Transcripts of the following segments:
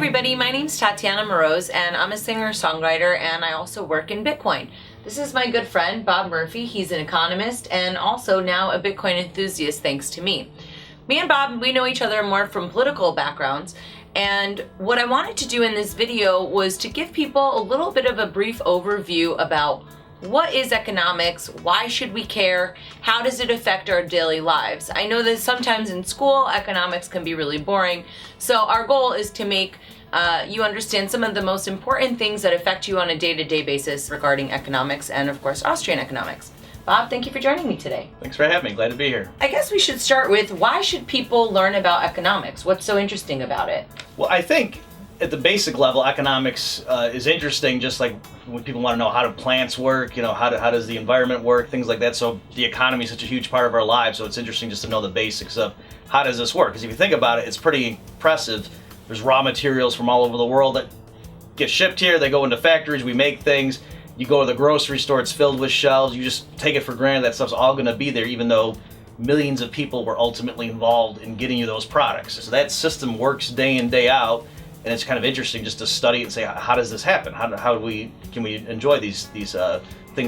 everybody, my name's Tatiana Moroz and I'm a singer-songwriter and I also work in Bitcoin. This is my good friend Bob Murphy. He's an economist and also now a Bitcoin enthusiast thanks to me. Me and Bob, we know each other more from political backgrounds, and what I wanted to do in this video was to give people a little bit of a brief overview about what is economics, why should we care, how does it affect our daily lives. I know that sometimes in school economics can be really boring, so our goal is to make you understand some of the most important things that affect you on a day-to-day basis regarding economics and of course Austrian economics. Bob, thank you for joining me today. Thanks for having me. Glad to be here. I guess we should start with, why should people learn about economics? What's so interesting about it? Well, I think at the basic level, economics is interesting, just like when people want to know how do plants work, how does the environment work, things like that. So the economy is such a huge part of our lives, so it's interesting just to know the basics of how does this work. Because if you think about it, it's pretty impressive. There's raw materials from all over the world that get shipped here, they go into factories, we make things. You go to the grocery store, it's filled with shelves, you just take it for granted that stuff's all going to be there, even though millions of people were ultimately involved in getting you those products. So that system works day in, day out, and it's kind of interesting just to study and say, how does this happen? How can we enjoy these things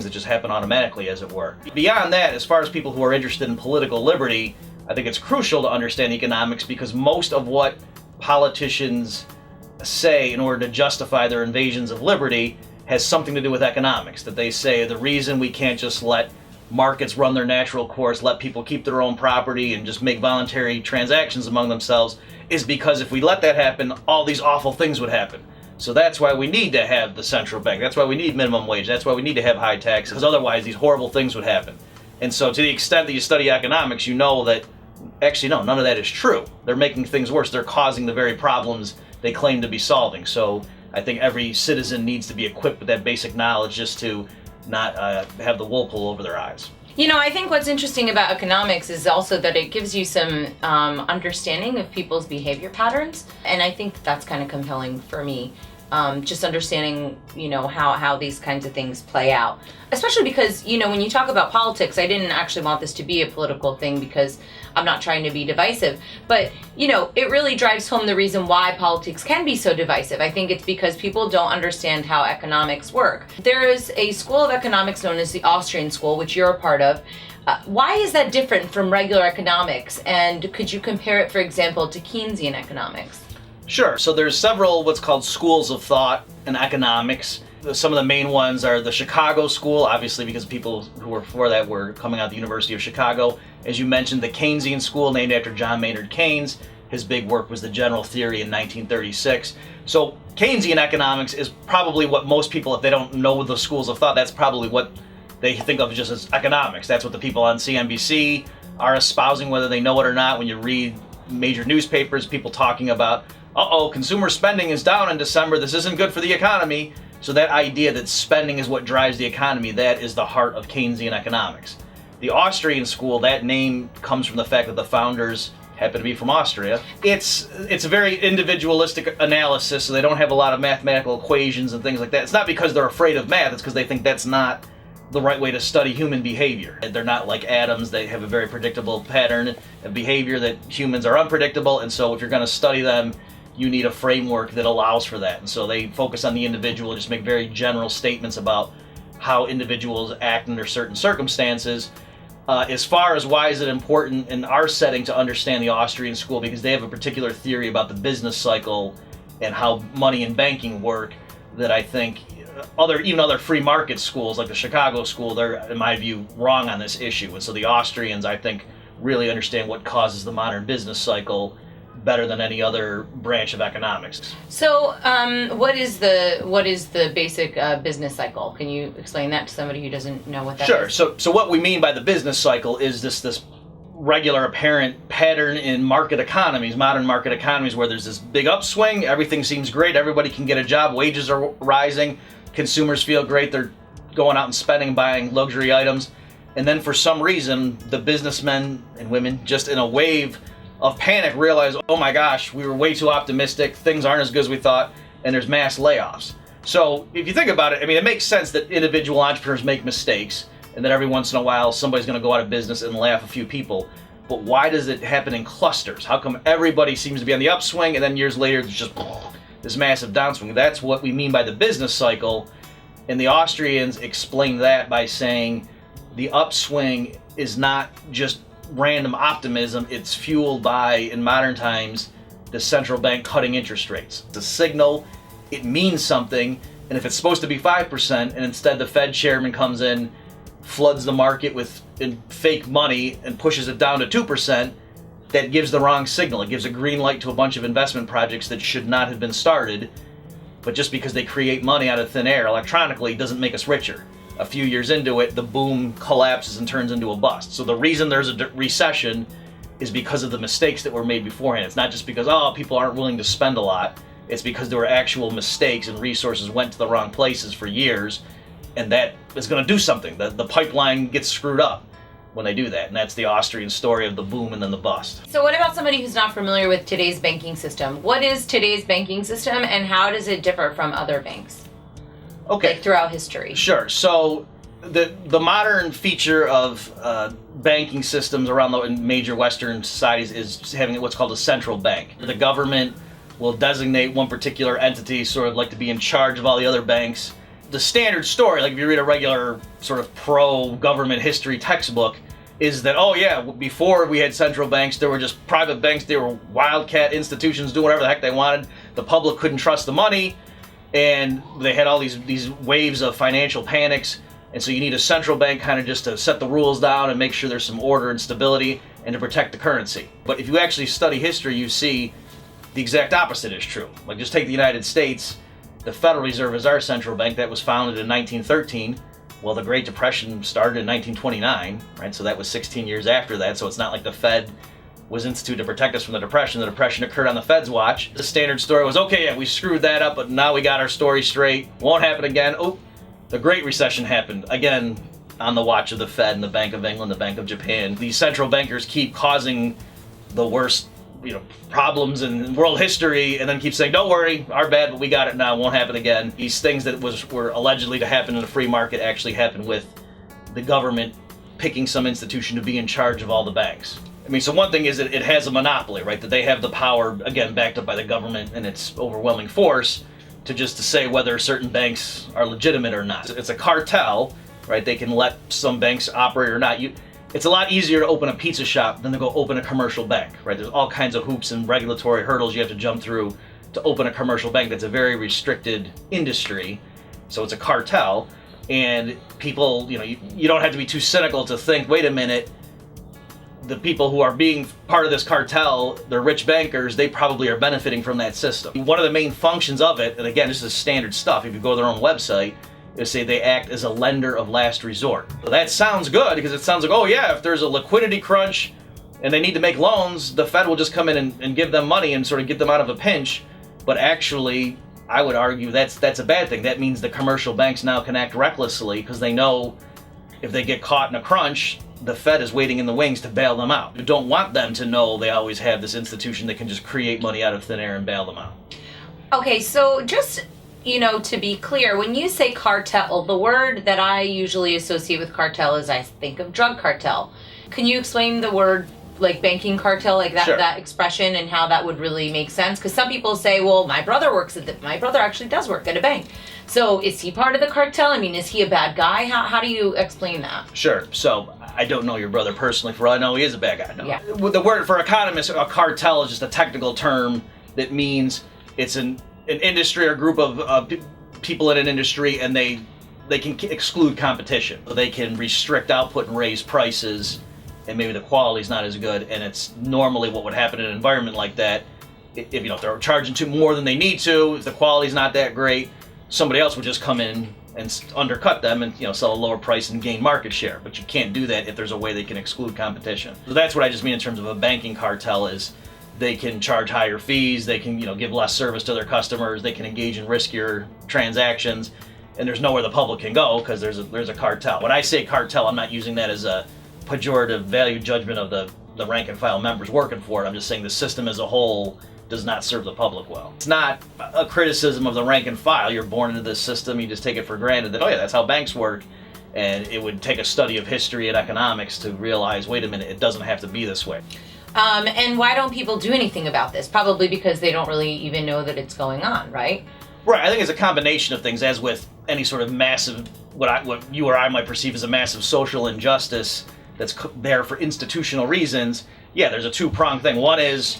that just happen automatically, as it were? Beyond that, as far as people who are interested in political liberty, I think it's crucial to understand economics, because most of what politicians say in order to justify their invasions of liberty has something to do with economics. That they say the reason we can't just let markets run their natural course, let people keep their own property and just make voluntary transactions among themselves, is because if we let that happen, all these awful things would happen. So that's why we need to have the central bank. That's why we need minimum wage. That's why we need to have high taxes, because otherwise these horrible things would happen. And so to the extent that you study economics, you know that actually no, none of that is true. They're making things worse. They're causing the very problems they claim to be solving. So I think every citizen needs to be equipped with that basic knowledge just to not have the wool pull over their eyes. I think what's interesting about economics is also that it gives you some understanding of people's behavior patterns, and I think that's kind of compelling for me. Just understanding, how these kinds of things play out. Especially because, when you talk about politics, I didn't actually want this to be a political thing because I'm not trying to be divisive. But, it really drives home the reason why politics can be so divisive. I think it's because people don't understand how economics work. There is a school of economics known as the Austrian School, which you're a part of. Why is that different from regular economics? And could you compare it, for example, to Keynesian economics? Sure. So there's several what's called schools of thought in economics. Some of the main ones are the Chicago School, obviously because people who were before that were coming out of the University of Chicago. As you mentioned, the Keynesian School, named after John Maynard Keynes. His big work was the General Theory in 1936. So Keynesian economics is probably what most people, if they don't know the schools of thought, that's probably what they think of just as economics. That's what the people on CNBC are espousing, whether they know it or not. When you read major newspapers, people talking about, consumer spending is down in December, this isn't good for the economy. So that idea that spending is what drives the economy, that is the heart of Keynesian economics. The Austrian School, that name comes from the fact that the founders happen to be from Austria. It's a very individualistic analysis, so they don't have a lot of mathematical equations and things like that. It's not because they're afraid of math, it's because they think that's not the right way to study human behavior. They're not like atoms. They have a very predictable pattern of behavior that humans are unpredictable, and so if you're going to study them, you need a framework that allows for that. And so they focus on the individual, just make very general statements about how individuals act under certain circumstances. As far as why is it important in our setting to understand the Austrian School, because they have a particular theory about the business cycle and how money and banking work that I think even other free market schools like the Chicago School, they're, in my view, wrong on this issue. And so the Austrians, I think, really understand what causes the modern business cycle better than any other branch of economics. So, what is the basic business cycle? Can you explain that to somebody who doesn't know what that is? Sure. So what we mean by the business cycle is this regular apparent pattern in market economies, modern market economies, where there's this big upswing, everything seems great, everybody can get a job, wages are rising, consumers feel great, they're going out and spending, buying luxury items, and then for some reason, the businessmen and women, just in a wave of panic, realize, oh my gosh, we were way too optimistic, things aren't as good as we thought, and there's mass layoffs. So if you think about it, it makes sense that individual entrepreneurs make mistakes, and that every once in a while somebody's going to go out of business and lay off a few people. But why does it happen in clusters? How come everybody seems to be on the upswing, and then years later it's just this massive downswing. That's what we mean by the business cycle. And the Austrians explain that by saying the upswing is not just random optimism, it's fueled by, in modern times, the central bank cutting interest rates. It's a signal, it means something, and if it's supposed to be 5%, and instead the Fed chairman comes in, floods the market with fake money, and pushes it down to 2%, that gives the wrong signal. It gives a green light to a bunch of investment projects that should not have been started, but just because they create money out of thin air electronically doesn't make us richer. A few years into it, the boom collapses and turns into a bust. So the reason there's a recession is because of the mistakes that were made beforehand. It's not just because, people aren't willing to spend a lot. It's because there were actual mistakes and resources went to the wrong places for years, and that is going to do something. The pipeline gets screwed up when they do that, and that's the Austrian story of the boom and then the bust. So what about somebody who's not familiar with today's banking system? What is today's banking system, and how does it differ from other banks? Okay. Like throughout history. Sure. So the modern feature of banking systems around in major Western societies is having what's called a central bank. The government will designate one particular entity, sort of like to be in charge of all the other banks. The standard story, like if you read a regular sort of pro-government history textbook, is that, before we had central banks, there were just private banks, they were wildcat institutions doing whatever the heck they wanted. The public couldn't trust the money, and they had all these waves of financial panics, and so you need a central bank kind of just to set the rules down and make sure there's some order and stability and to protect the currency. But if you actually study history, you see the exact opposite is true. Like just take the United States, the Federal Reserve is our central bank that was founded in 1913. Well, the Great Depression started in 1929, right? So that was 16 years after that, so it's not like the Fed was instituted to protect us from the Depression. The Depression occurred on the Fed's watch. The standard story was, we screwed that up, but now we got our story straight. Won't happen again. The Great Recession happened again on the watch of the Fed and the Bank of England, the Bank of Japan. These central bankers keep causing the worst, problems in world history, and then keep saying, "Don't worry, our bad, but we got it now. Won't happen again." These things that were allegedly to happen in a free market actually happened with the government picking some institution to be in charge of all the banks. So one thing is that it has a monopoly, right? That they have the power, again, backed up by the government and its overwhelming force, to say whether certain banks are legitimate or not. It's a cartel, right? They can let some banks operate or not. It's a lot easier to open a pizza shop than to go open a commercial bank, right? There's all kinds of hoops and regulatory hurdles you have to jump through to open a commercial bank. That's a very restricted industry, so it's a cartel. And people, you don't have to be too cynical to think, wait a minute, the people who are being part of this cartel, they're rich bankers, they probably are benefiting from that system. One of the main functions of it, and again, this is standard stuff, if you go to their own website, is say they act as a lender of last resort. So that sounds good, because it sounds like, if there's a liquidity crunch and they need to make loans, the Fed will just come in and give them money and sort of get them out of a pinch. But actually, I would argue that's a bad thing. That means the commercial banks now can act recklessly, because they know if they get caught in a crunch, the Fed is waiting in the wings to bail them out. You don't want them to know they always have this institution that can just create money out of thin air and bail them out. Okay, so just, to be clear, when you say cartel, the word that I usually associate with cartel is I think of drug cartel. Can you explain the word, like banking cartel, like that, Sure. that expression, and how that would really make sense? Because some people say, well, my brother actually does work at a bank. So is he part of the cartel? Is he a bad guy? How do you explain that? Sure. So I don't know your brother personally. For all I know, he is a bad guy. No. Yeah. The word for economists, a cartel is just a technical term that means it's an industry or group of people in an industry, and they can exclude competition. So they can restrict output and raise prices, and maybe the quality's not as good. And it's normally what would happen in an environment like that. If they're charging more than they need to, if the quality's not that great, somebody else would just come in and undercut them and sell a lower price and gain market share. But you can't do that if there's a way they can exclude competition. So that's what I just mean in terms of a banking cartel, is they can charge higher fees, they can give less service to their customers, they can engage in riskier transactions, and there's nowhere the public can go because there's a cartel. When I say cartel, I'm not using that as a pejorative value judgment of the rank and file members working for it. I'm just saying the system as a whole does not serve the public well. It's not a criticism of the rank and file. You're born into this system, you just take it for granted that, that's how banks work. And it would take a study of history and economics to realize, wait a minute, it doesn't have to be this way. And why don't people do anything about this? Probably because they don't really even know that it's going on, right? Right. I think it's a combination of things, as with any sort of massive, what you or I might perceive as a massive social injustice that's there for institutional reasons. Yeah, there's a two-pronged thing. One is,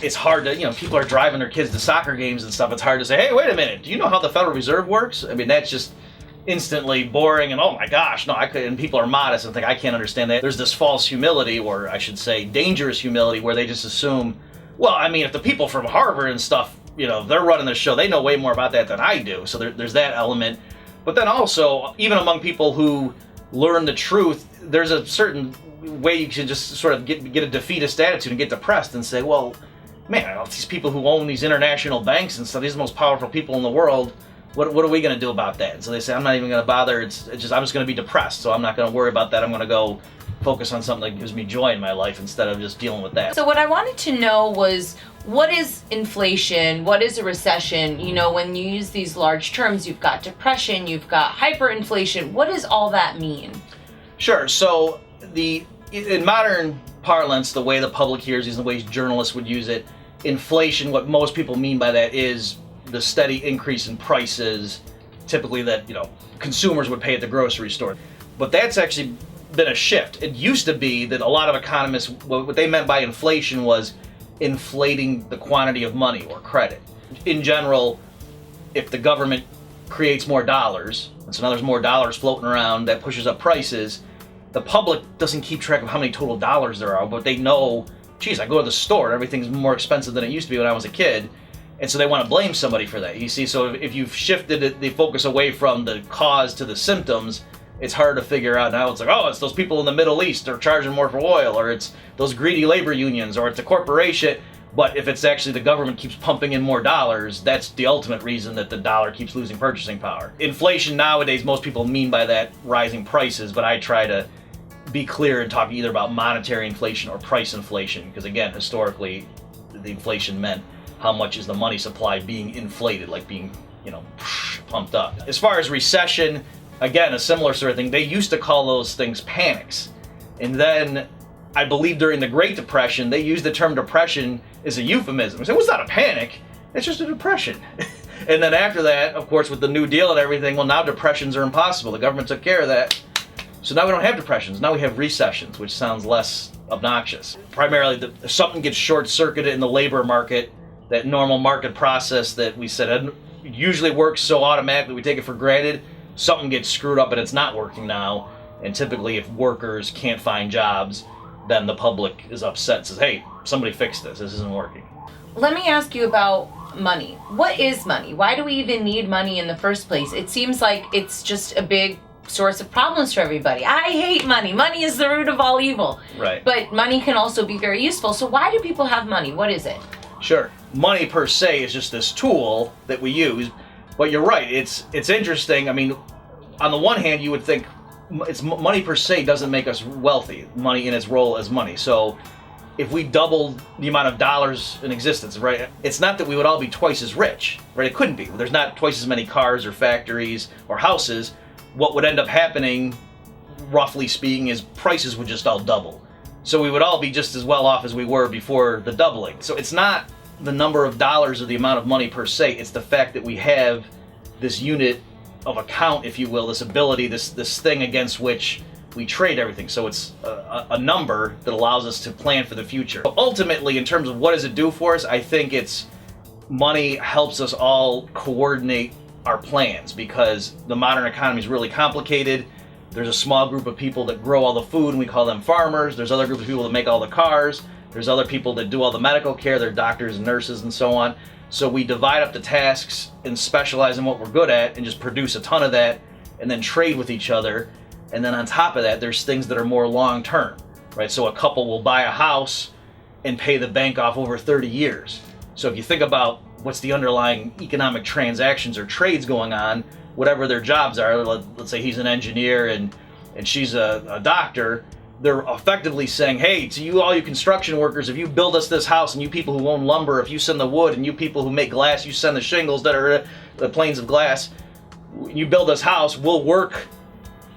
it's hard to, people are driving their kids to soccer games and stuff. It's hard to say, hey, wait a minute, do you know how the Federal Reserve works? I mean, that's just instantly boring and, oh my gosh, no, I couldn't. And people are modest and think, I can't understand that. There's this false humility, or I should say dangerous humility, where they just assume, well, I mean, if the people from Harvard and stuff, they're running the show, they know way more about that than I do. So there's that element. But then also, even among people who learn the truth, there's a certain way you can just sort of get a defeatist attitude and get depressed and say, well, man, these people who own these international banks and stuff, these are the most powerful people in the world. What are we going to do about that? And so they say, I'm not even going to bother. I'm just going to be depressed. So I'm not going to worry about that. I'm going to go focus on something that gives me joy in my life instead of just dealing with that. So what I wanted to know was, what is inflation? What is a recession? When you use these large terms, you've got depression, you've got hyperinflation. What does all that mean? Sure. So in modern parlance, the way the public hears these and the way journalists would use it, inflation, what most people mean by that is the steady increase in prices, typically that consumers would pay at the grocery store. But that's actually been a shift. It used to be that a lot of economists, what they meant by inflation was inflating the quantity of money or credit. In general, if the government creates more dollars, and so now there's more dollars floating around, that pushes up prices. The public doesn't keep track of how many total dollars there are, but they know, geez, I go to the store and everything's more expensive than it used to be when I was a kid. And so they want to blame somebody for that. You see, so if you've shifted the focus away from the cause to the symptoms, it's hard to figure out now. It's like, oh, it's those people in the Middle East are charging more for oil, or it's those greedy labor unions, or it's a corporation. But if it's actually the government keeps pumping in more dollars, that's the ultimate reason that the dollar keeps losing purchasing power. Inflation nowadays, most people mean by that rising prices, but I try to be clear and talk either about monetary inflation or price inflation, because again, historically, the inflation meant how much is the money supply being inflated, like being, pumped up. As far as recession, again, a similar sort of thing. They used to call those things panics. And then I believe during the Great Depression, they used the term depression as a euphemism. They said, well, it's not a panic, it's just a depression. And then after that, of course, with the New Deal and everything, well, now depressions are impossible. The government took care of that. So now we don't have depressions. Now we have recessions, which sounds less obnoxious. Primarily, if something gets short-circuited in the labor market, that normal market process that we said usually works so automatically, we take it for granted, something gets screwed up and it's not working now. And typically, if workers can't find jobs, then the public is upset and says, hey, somebody fix this. This isn't working. Let me ask you about money. What is money? Why do we even need money in the first place? It seems like it's just a big source of problems for everybody. I hate money. Money is the root of all evil. Right. But money can also be very useful. So why do people have money? What is it? Sure. Money per se is just this tool that we use. But you're right. It's interesting. I mean, on the one hand, you would think money per se doesn't make us wealthy. Money in its role as money. So if we doubled the amount of dollars in existence, right, it's not that we would all be twice as rich, right? It couldn't be. There's not twice as many cars or factories or houses. What would end up happening, roughly speaking, is prices would just all double. So we would all be just as well off as we were before the doubling. So it's not the number of dollars or the amount of money per se, it's the fact that we have this unit of account, if you will, this ability, this thing against which we trade everything. So it's a number that allows us to plan for the future. But ultimately, in terms of what does it do for us, I think money helps us all coordinate our plans, because the modern economy is really complicated. There's a small group of people that grow all the food, and we call them farmers. There's other groups of people that make all the cars. There's other people that do all the medical care. They're doctors and nurses and so on. So we divide up the tasks and specialize in what we're good at and just produce a ton of that and then trade with each other. And then on top of that, there's things that are more long-term, right? So a couple will buy a house and pay the bank off over 30 years. So if you think about what's the underlying economic transactions or trades going on, whatever their jobs are, let's say he's an engineer and she's a doctor, they're effectively saying, hey, to you, all you construction workers, if you build us this house, and you people who own lumber, if you send the wood, and you people who make glass, you send the shingles that are the planes of glass, you build this house, we'll work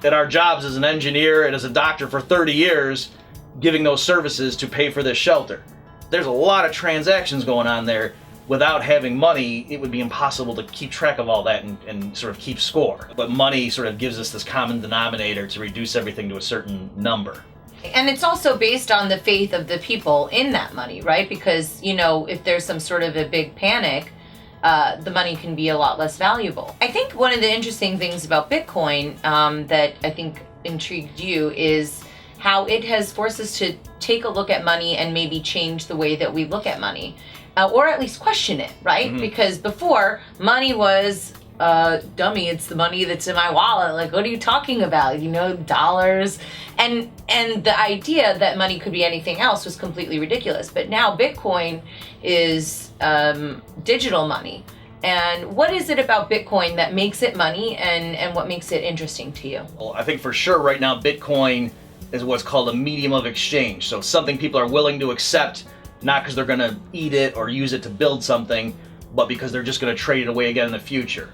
at our jobs as an engineer and as a doctor for 30 years, giving those services to pay for this shelter. There's a lot of transactions going on there. Without having money, it would be impossible to keep track of all that and sort of keep score. But money sort of gives us this common denominator to reduce everything to a certain number. And it's also based on the faith of the people in that money, right? Because, if there's some sort of a big panic, the money can be a lot less valuable. I think one of the interesting things about Bitcoin that I think intrigued you is how it has forced us to take a look at money and maybe change the way that we look at money. Or at least question it, right? Mm-hmm. Because before, money was, dummy, it's the money that's in my wallet. Like, what are you talking about? Dollars. And the idea that money could be anything else was completely ridiculous. But now Bitcoin is digital money. And what is it about Bitcoin that makes it money and what makes it interesting to you? Well, I think for sure right now, Bitcoin is what's called a medium of exchange. So something people are willing to accept, not because they're going to eat it or use it to build something, but because they're just going to trade it away again in the future.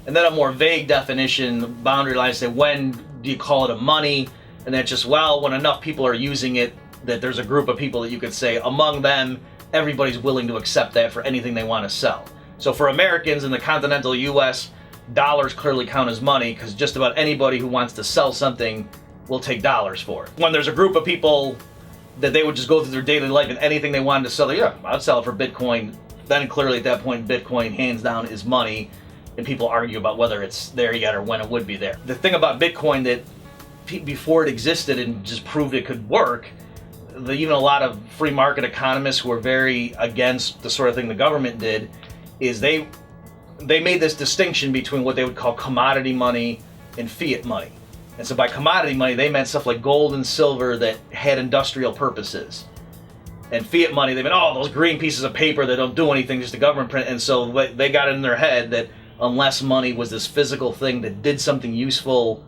And then a more vague definition, boundary lines, say when do you call it a money? And that's just, when enough people are using it, that there's a group of people that you could say among them, everybody's willing to accept that for anything they want to sell. So for Americans in the continental US, dollars clearly count as money because just about anybody who wants to sell something will take dollars for it. When there's a group of people that they would just go through their daily life and anything they wanted to sell, I'd sell it for Bitcoin. Then clearly at that point, Bitcoin hands down is money, and people argue about whether it's there yet or when it would be there. The thing about Bitcoin that before it existed and just proved it could work, even a lot of free market economists who were very against the sort of thing the government did, is they made this distinction between what they would call commodity money and fiat money. And so by commodity money, they meant stuff like gold and silver that had industrial purposes. And fiat money, they meant, those green pieces of paper that don't do anything, just a government print. And so they got it in their head that unless money was this physical thing that did something useful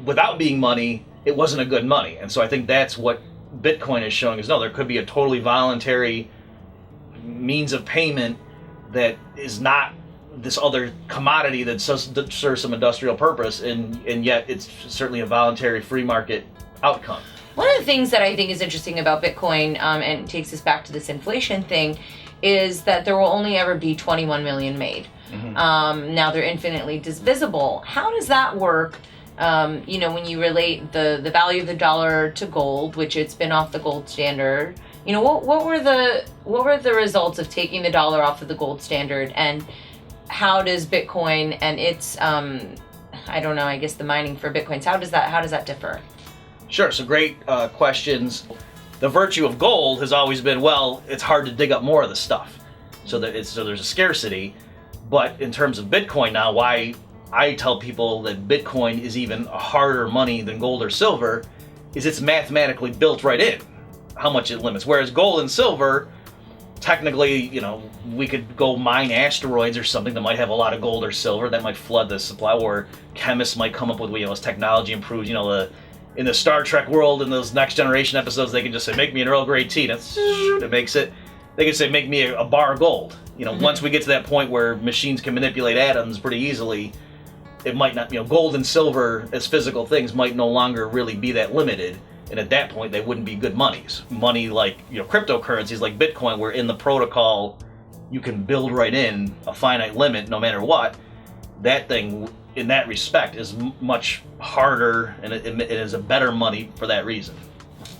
without being money, it wasn't a good money. And so I think that's what Bitcoin is showing is, no, there could be a totally voluntary means of payment that is not this other commodity that serves some industrial purpose, and yet it's certainly a voluntary free market outcome. One of the things that I think is interesting about Bitcoin, and takes us back to this inflation thing, is that there will only ever be 21 million made. Mm-hmm. Now they're infinitely divisible. How does that work? When you relate the value of the dollar to gold, which it's been off the gold standard. What were the results of taking the dollar off of the gold standard, and how does Bitcoin and its I guess the mining for Bitcoins, how does that differ? Sure, so great questions. The virtue of gold has always been, it's hard to dig up more of the stuff. So there's a scarcity. But in terms of Bitcoin now, why I tell people that Bitcoin is even a harder money than gold or silver is it's mathematically built right in how much it limits. Whereas gold and silver, technically, we could go mine asteroids or something that might have a lot of gold or silver that might flood the supply, or chemists might come up with, as technology improves, in the Star Trek world, in those Next Generation episodes, they can just say, make me an Earl Grey tea. It makes it. They can say, make me a bar of gold. Mm-hmm. Once we get to that point where machines can manipulate atoms pretty easily, it might not, gold and silver as physical things might no longer really be that limited. And at that point, they wouldn't be good monies. Money like, cryptocurrencies like Bitcoin, where in the protocol, you can build right in a finite limit no matter what. That thing, in that respect, is much harder, and it is a better money for that reason.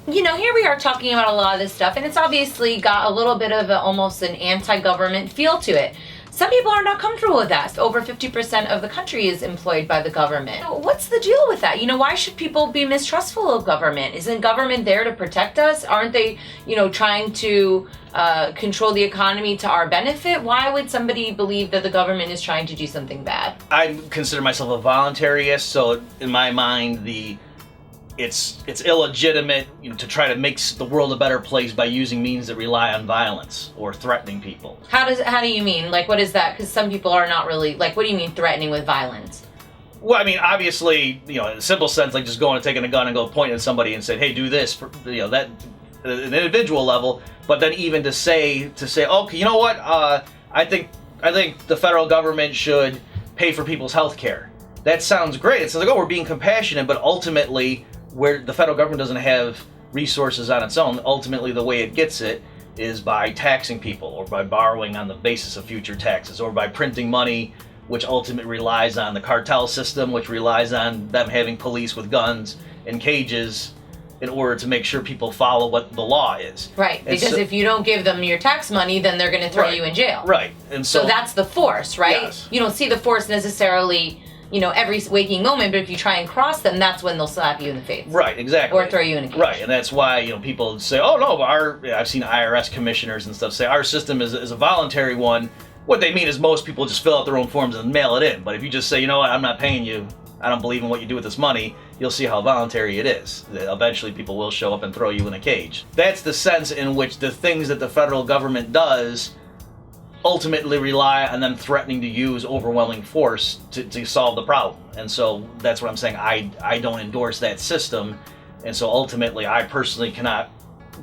Here we are talking about a lot of this stuff, and it's obviously got a little bit of almost an anti-government feel to it. Some people are not comfortable with that. Over 50% of the country is employed by the government. What's the deal with that? Why should people be mistrustful of government? Isn't government there to protect us? Aren't they, trying to control the economy to our benefit? Why would somebody believe that the government is trying to do something bad? I consider myself a voluntarist, so in my mind, it's illegitimate, to try to make the world a better place by using means that rely on violence or threatening people. How do you mean? Like, what is that? Because some people are not really, what do you mean threatening with violence? Well, obviously, in a simple sense, like just going and taking a gun and go pointing at somebody and saying, hey, do this, that, at an individual level. But then even to say, okay, you know what? I think the federal government should pay for people's health care. That sounds great. It's like, we're being compassionate, but ultimately, where the federal government doesn't have resources on its own. Ultimately, the way it gets it is by taxing people, or by borrowing on the basis of future taxes, or by printing money, which ultimately relies on the cartel system, which relies on them having police with guns and cages in order to make sure people follow what the law is. Right, And because so- if you don't give them your tax money, then they're going to throw Right. you in jail. Right, and So that's the force, right? Yes. You don't see the force necessarily, every waking moment, but if you try and cross them, that's when they'll slap you in the face. right, exactly. Or throw you in a cage. Right, and that's why people say, "Oh no, I've seen IRS commissioners and stuff say our system is a voluntary one." What they mean is most people just fill out their own forms and mail it in. But if you just say, "You know what, I'm not paying you. I don't believe in what you do with this money," you'll see how voluntary it is. Eventually, people will show up and throw you in a cage. That's the sense in which the things that the federal government does ultimately rely on them threatening to use overwhelming force to solve the problem. And so that's what I'm saying. I don't endorse that system. And so ultimately, I personally cannot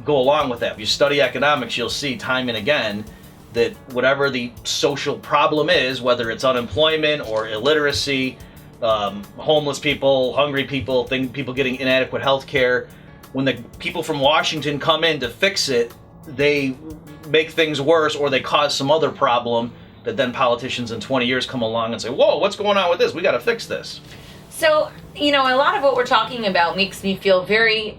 go along with that. If you study economics, you'll see time and again that whatever the social problem is, whether it's unemployment or illiteracy, homeless people, hungry people, people getting inadequate health care, when the people from Washington come in to fix it, they make things worse, or they cause some other problem that then politicians in 20 years come along and say, "Whoa, what's going on with this? We got to fix this." So, a lot of what we're talking about makes me feel very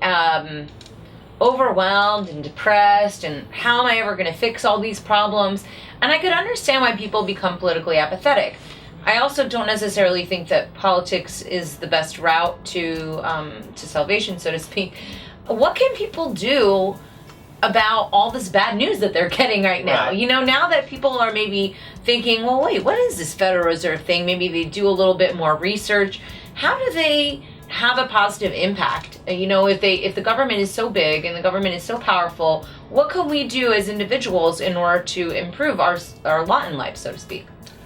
overwhelmed and depressed, and how am I ever going to fix all these problems? And I could understand why people become politically apathetic. I also don't necessarily think that politics is the best route to salvation, so to speak. What can people do about all this bad news that they're getting right now? Right. Now that people are maybe thinking, well, wait, what is this Federal Reserve thing? Maybe they do a little bit more research. How do they have a positive impact? If the government is so big and the government is so powerful, what can we do as individuals in order to improve our lot in life, so to speak?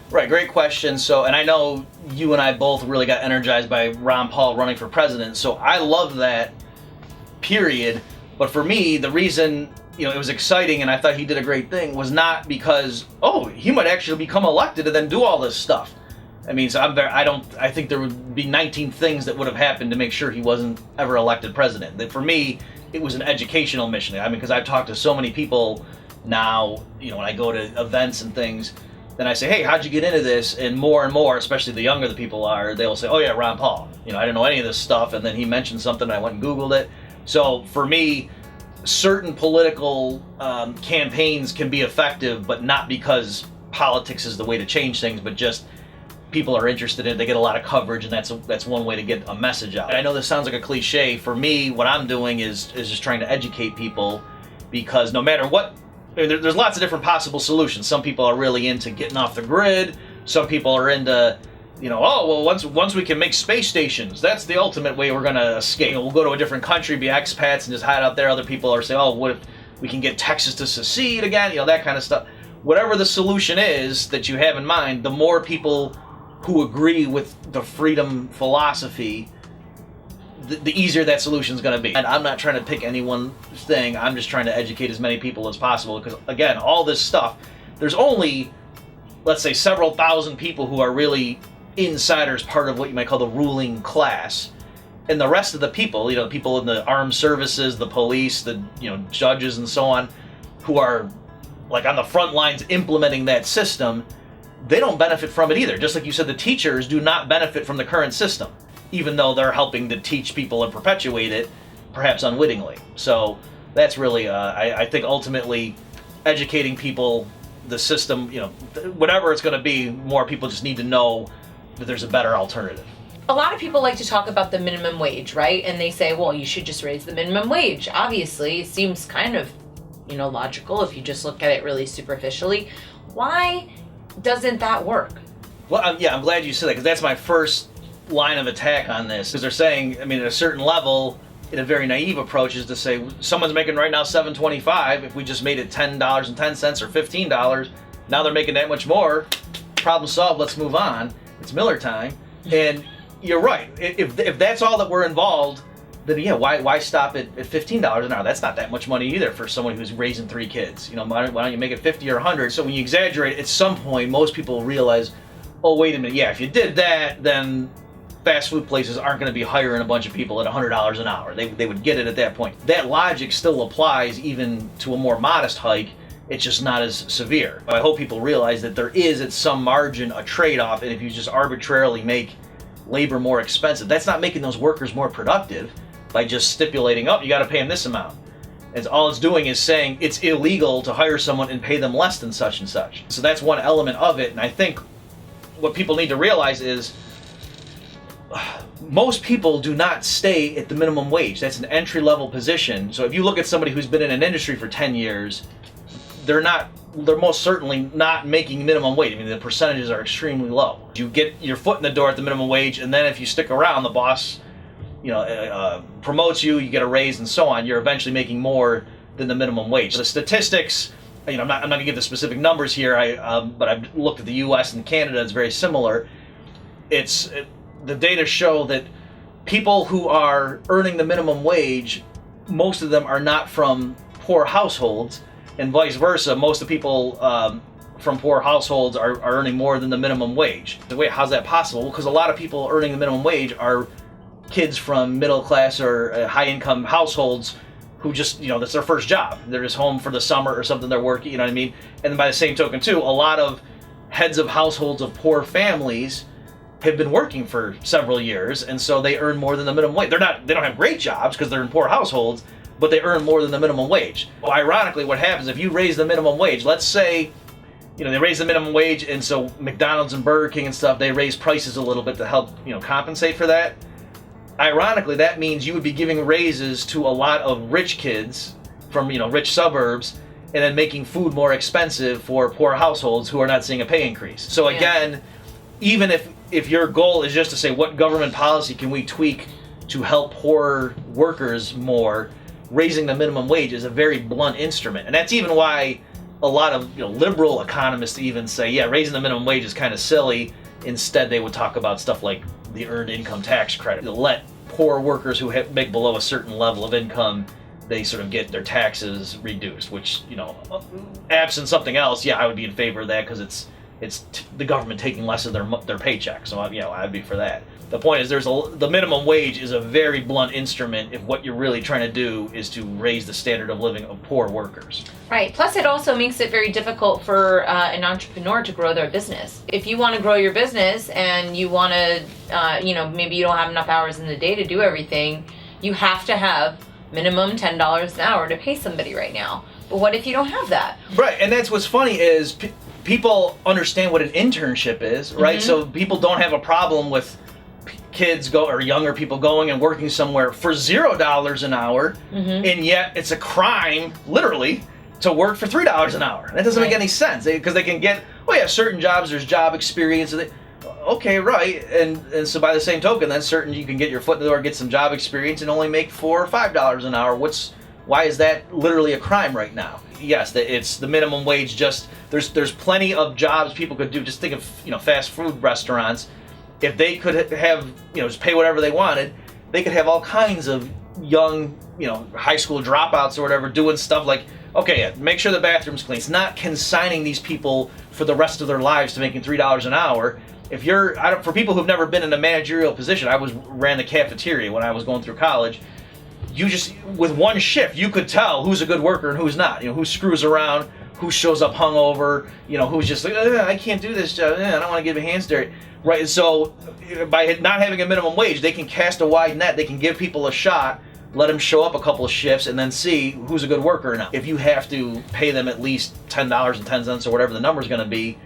Right, great question. So, and I know you and I both really got energized by Ron Paul running for president, so I love that, period. But for me, the reason, it was exciting and I thought he did a great thing was not because, he might actually become elected and then do all this stuff. I mean, so I think there would be 19 things that would have happened to make sure he wasn't ever elected president. That for me, it was an educational mission. I mean, because I've talked to so many people now, when I go to events and things, then I say, "Hey, how'd you get into this?" And more, especially the younger the people are, they'll say, "Oh yeah, Ron Paul. I didn't know any of this stuff." And then he mentioned something, and I went and Googled it. So for me, certain political campaigns can be effective, but not because politics is the way to change things, but just people are interested in it. They get a lot of coverage, and that's one way to get a message out. And I know this sounds like a cliche. For me, what I'm doing is just trying to educate people, because no matter what, there's lots of different possible solutions. Some people are really into getting off the grid. Some people are into, once we can make space stations, that's the ultimate way we're going to escape. We'll go to a different country, be expats, and just hide out there. Other people are saying, what if we can get Texas to secede again? That kind of stuff. Whatever the solution is that you have in mind, the more people who agree with the freedom philosophy, the easier that solution is going to be. And I'm not trying to pick any one thing. I'm just trying to educate as many people as possible, because, again, all this stuff, there's only, let's say, several thousand people who are really insiders, part of what you might call the ruling class. And the rest of the people, people in the armed services, the police, the, judges and so on, who are like on the front lines implementing that system, they don't benefit from it either. Just like you said, the teachers do not benefit from the current system, even though they're helping to teach people and perpetuate it, perhaps unwittingly. So that's really, I think ultimately educating people, the system, whatever it's going to be, more people just need to know that there's a better alternative. A lot of people like to talk about the minimum wage, right? And they say, well, you should just raise the minimum wage. Obviously, it seems kind of, logical if you just look at it really superficially. Why doesn't that work? Well, I'm glad you said that, because that's my first line of attack on this. Because they're saying, at a certain level, in a very naive approach, is to say, someone's making right now $7.25. If we just made it $10.10 or $15, now they're making that much more. Problem solved, let's move on. It's Miller time. And you're right. If that's all that we're involved, then why stop at $15 an hour? That's not that much money either for someone who's raising 3 kids. Why don't you make it 50 or 100? So when you exaggerate, at some point, most people realize, oh, wait a minute, if you did that, then fast food places aren't going to be hiring a bunch of people at $100 an hour. They would get it at that point. That logic still applies even to a more modest hike. It's just not as severe. I hope people realize that there is at some margin a trade-off, and if you just arbitrarily make labor more expensive, that's not making those workers more productive by just stipulating, oh, you got to pay them this amount. And all it's doing is saying it's illegal to hire someone and pay them less than such and such. So that's one element of it, and I think what people need to realize is most people do not stay at the minimum wage. That's an entry-level position. So if you look at somebody who's been in an industry for 10 years, they're most certainly not making minimum wage. I mean, the percentages are extremely low. You get your foot in the door at the minimum wage, and then if you stick around, the boss, promotes you, you get a raise, and so on. You're eventually making more than the minimum wage. The statistics, I'm not going to give the specific numbers here. But I've looked at the U.S. and Canada. It's very similar. The data show that people who are earning the minimum wage, most of them are not from poor households. And vice versa, most of the people from poor households are earning more than the minimum wage. Wait, how's that possible? Because a lot of people earning the minimum wage are kids from middle class or high income households who just, that's their first job. They're just home for the summer or something, they're working, you know what I mean? And then by the same token too, a lot of heads of households of poor families have been working for several years, and so they earn more than the minimum wage. They don't have great jobs because they're in poor households, but they earn more than the minimum wage. Well, ironically, what happens if you raise the minimum wage, let's say, they raise the minimum wage, and so McDonald's and Burger King and stuff, they raise prices a little bit to help, compensate for that. Ironically, that means you would be giving raises to a lot of rich kids from, rich suburbs, and then making food more expensive for poor households who are not seeing a pay increase. So again, even if your goal is just to say, what government policy can we tweak to help poor workers more, raising the minimum wage is a very blunt instrument. And that's even why a lot of liberal economists even say, raising the minimum wage is kind of silly. Instead, they would talk about stuff like the earned income tax credit. Let poor workers who make below a certain level of income, they sort of get their taxes reduced, which, absent something else, I would be in favor of that because it's the government taking less of their paycheck. So, I'd be for that. The point is, the minimum wage is a very blunt instrument if what you're really trying to do is to raise the standard of living of poor workers. Right. Plus, it also makes it very difficult for an entrepreneur to grow their business. If you want to grow your business and you want to, maybe you don't have enough hours in the day to do everything, you have to have minimum $10 an hour to pay somebody right now. But what if you don't have that? Right. And that's what's funny is people understand what an internship is, right? Mm-hmm. So people don't have a problem with kids or younger people going and working somewhere for $0 an hour, and yet it's a crime, literally, to work for $3 an hour. That doesn't make any sense because they can get, certain jobs, there's job experience. Okay, right, and so by the same token, then certain you can get your foot in the door, get some job experience, and only make $4 or $5 an hour. Why is that literally a crime right now? Yes, it's the minimum wage. Just there's plenty of jobs people could do. Just think of fast food restaurants. If they could have just pay whatever they wanted, they could have all kinds of young high school dropouts or whatever doing stuff like make sure the bathroom's clean. It's not consigning ththese people for the rest of their lives to making $3 an hour. If for people who've never been in a managerial position, I ran the cafeteria when I was going through college. You just, with one shift, you could tell who's a good worker and who's not. Who screws around, who shows up hungover, who's just like, I can't do this job, I don't want to get my hands dirty. Right, so by not having a minimum wage, they can cast a wide net. They can give people a shot, let them show up a couple of shifts, and then see who's a good worker or not. If you have to pay them at least $10.10 or whatever the number's going to be,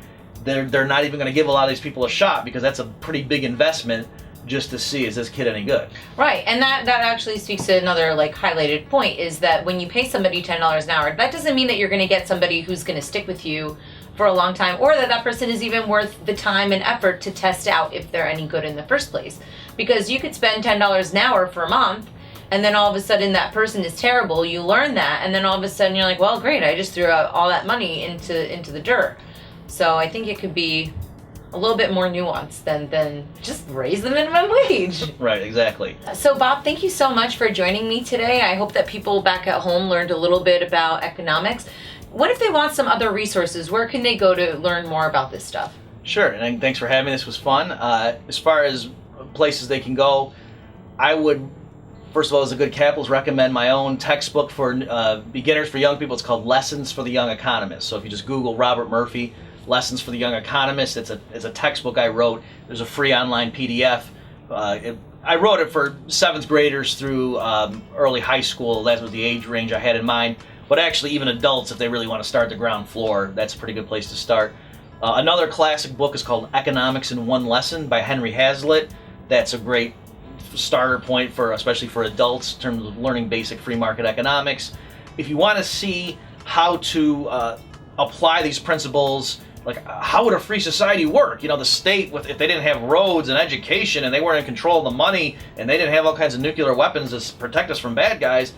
they're not even going to give a lot of these people a shot because that's a pretty big investment just to see, is this kid any good? Right, and that actually speaks to another highlighted point, is that when you pay somebody $10 an hour, that doesn't mean that you're going to get somebody who's going to stick with you for a long time, or that person is even worth the time and effort to test out if they're any good in the first place. Because you could spend $10 an hour for a month, and then all of a sudden that person is terrible, you learn that, and then all of a sudden you're like, well, great, I just threw out all that money into the dirt. So I think it could be a little bit more nuanced than just raise the minimum wage. Right, exactly. So Bob, thank you so much for joining me today. I hope that people back at home learned a little bit about economics. What if they want some other resources? Where can they go to learn more about this stuff? Sure, and thanks for having me. This was fun. As far as places they can go. I would, first of all, as a good capitalist, recommend my own textbook for beginners, for young people. It's called Lessons for the Young Economist. So if you just Google Robert Murphy, Lessons for the Young Economist, it's a textbook I wrote. There's a free online PDF. I wrote it for 7th graders through early high school. That was the age range I had in mind. But actually, even adults, if they really want to start at the ground floor, that's a pretty good place to start. Another classic book is called Economics in One Lesson by Henry Hazlitt. That's a great starter point for, especially for adults, in terms of learning basic free market economics. If you want to see how to apply these principles, like how would a free society work? The state, if they didn't have roads and education and they weren't in control of the money and they didn't have all kinds of nuclear weapons to protect us from bad guys,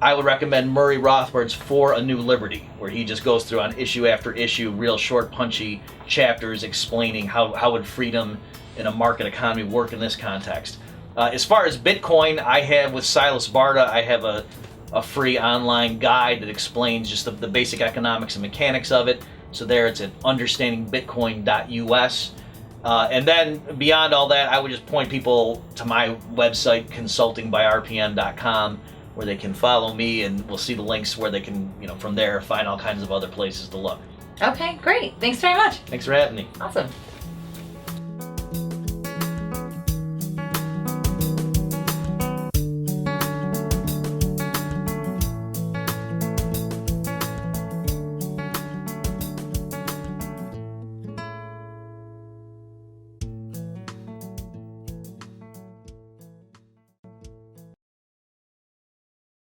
I would recommend Murray Rothbard's For a New Liberty, where he just goes through on issue after issue, real short, punchy chapters explaining how would freedom in a market economy work in this context. As far as Bitcoin, I have with Silas Barta, I have a free online guide that explains just the basic economics and mechanics of it. So there it's at understandingbitcoin.us. And then beyond all that, I would just point people to my website, consultingbyrpn.com, where they can follow me, and we'll see the links where they can, from there, find all kinds of other places to look. Okay, great. Thanks very much. Thanks for having me. Awesome.